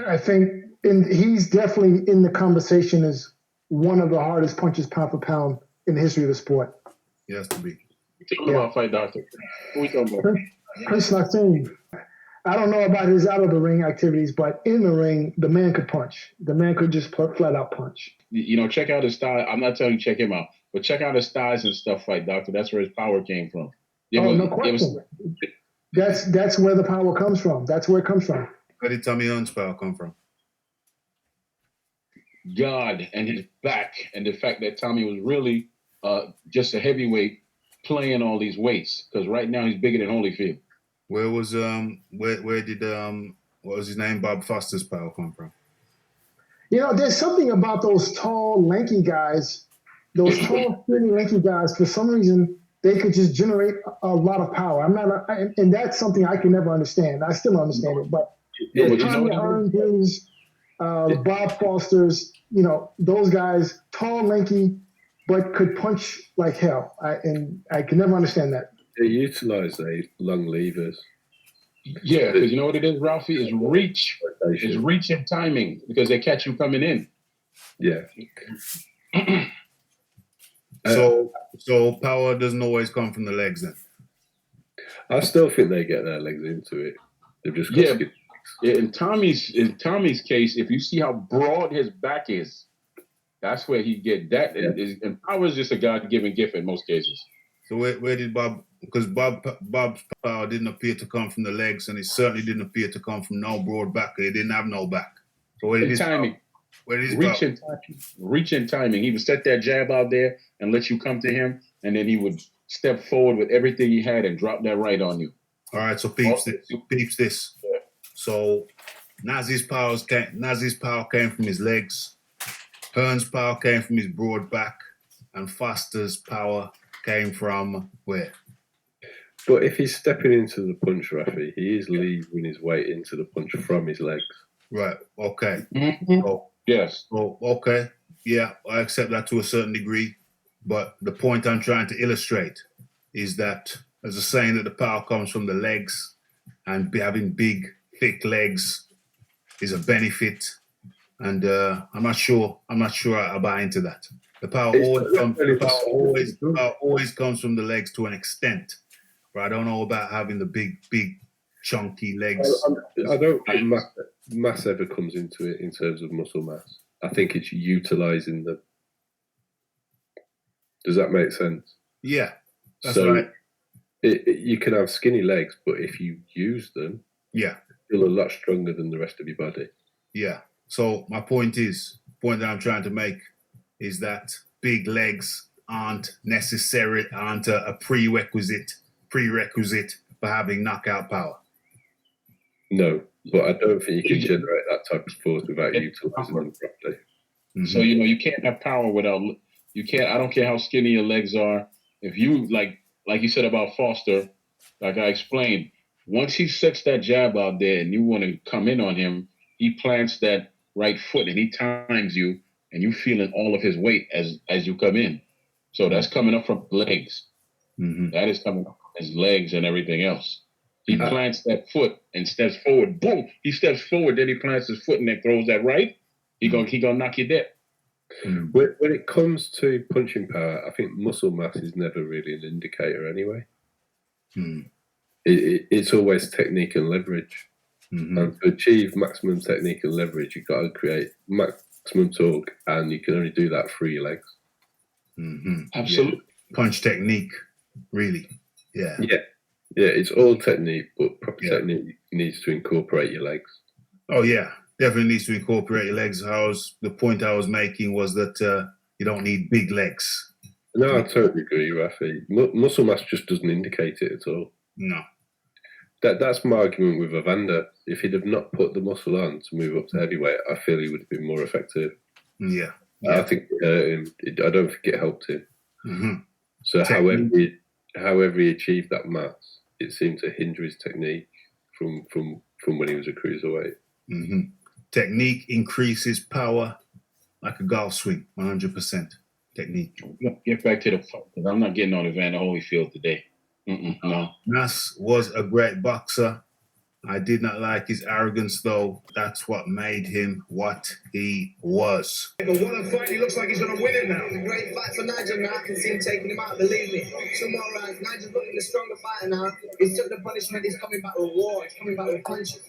I think he's definitely in the conversation as one of the hardest punches pound for pound in the history of the sport. He has to be. We're talking about fight doctor. What are we talking about? Chris Nassim, I don't know about his out of the ring activities, but in the ring, the man could punch. The man could just flat out punch. Check out his style. I'm not telling you check him out, but check out his styles and stuff, fight doctor. That's where his power came from. No question. That's where the power comes from. That's where it comes from. Where did Tommy Hearn's power come from? God and his back, and the fact that Tommy was really just a heavyweight playing all these weights. Because right now he's bigger than Holyfield. Where did what was his name? Bob Foster's power come from? There's something about those tall, lanky guys. Those tall, skinny, lanky guys. For some reason, they could just generate a lot of power. And that's something I can never understand. I still don't understand it, but Tommy Hearns, Bob Foster's, those guys, tall, lanky, but could punch like hell. I can never understand that. They utilize the long levers. Yeah, because you know what it is, Ralphie? Is reach. It's reach and timing because they catch you coming in. Yeah. So power doesn't always come from the legs then? I still think they get their legs into it. They've just got to in Tommy's case, if you see how broad his back is, that's where he get that. And power is just a God-given gift in most cases. So where did Bob? Because Bob's power didn't appear to come from the legs, and it certainly didn't appear to come from no broad back. He didn't have no back. So where did his timing? Where did his reach and timing? He would set that jab out there and let you come to him, and then he would step forward with everything he had and drop that right on you. All right, so peeps this. Yeah. So Nazi's power came from his legs. Hearn's power came from his broad back, and Foster's power came from where? But if he's stepping into the punch, Rafi, he is leaving his weight into the punch from his legs. Right. Okay. Mm-hmm. Yes. Oh, okay. Yeah, I accept that to a certain degree. But the point I'm trying to illustrate is that there's a saying that the power comes from the legs, and having big, thick legs is a benefit. And I'm not sure I buy into that. The power always comes from the legs to an extent. But I don't know about having the big, chunky legs. I don't think mass ever comes into it in terms of muscle mass. I think it's utilizing the. Does that make sense? Yeah, that's right. You can have skinny legs, but if you use them, yeah, you're a lot stronger than the rest of your body. Yeah. So my point that I'm trying to make is that big legs aren't a prerequisite for having knockout power. No, but I don't think you can generate that type of force without utilizing them properly. Mm-hmm. So you can't have power without. You can't. I don't care how skinny your legs are. If you like you said about Foster, like I explained, once he sets that jab out there and you want to come in on him, he plants that right foot and he times you, and you feeling all of his weight as you come in. So that's coming up from the legs. Mm-hmm. That is coming up from his legs and everything else. He plants that foot and steps forward. Boom! He steps forward, then he plants his foot and then throws that right. He gonna knock you dead. Mm-hmm. When it comes to punching power, I think muscle mass is never really an indicator anyway. Mm. It's always technique and leverage. Mm-hmm. And to achieve maximum technique and leverage, you've got to create maximum torque, and you can only do that through your legs. Mm-hmm. Absolutely. Yeah. Punch technique, really. Yeah. Yeah, it's all technique, but proper technique needs to incorporate your legs. Oh, yeah. Definitely needs to incorporate your legs. The point I was making was that you don't need big legs. No, I totally agree, Rafi. Muscle mass just doesn't indicate it at all. No. That's my argument with Evander. If he'd have not put the muscle on to move up to heavyweight, I feel he would have been more effective. Yeah. I think it hurt him. I don't think it helped him. Mm-hmm. So however he achieved that mass, it seemed to hinder his technique from when he was a cruiserweight. Mm-hmm. Technique increases power like a golf swing, 100% technique. Get back to the fight, because I'm not getting on Evander Holyfield today. No. Nas was a great boxer, I did not like his arrogance, though. That's what made him what he was. But what a fight. He looks like he's going to win it now. It's a great fight for Nigel now. I can see him taking him out, believe me. 2 more rounds. Nigel's looking the stronger fighter now. He's took the punishment. He's coming back with war. He's coming back with punches.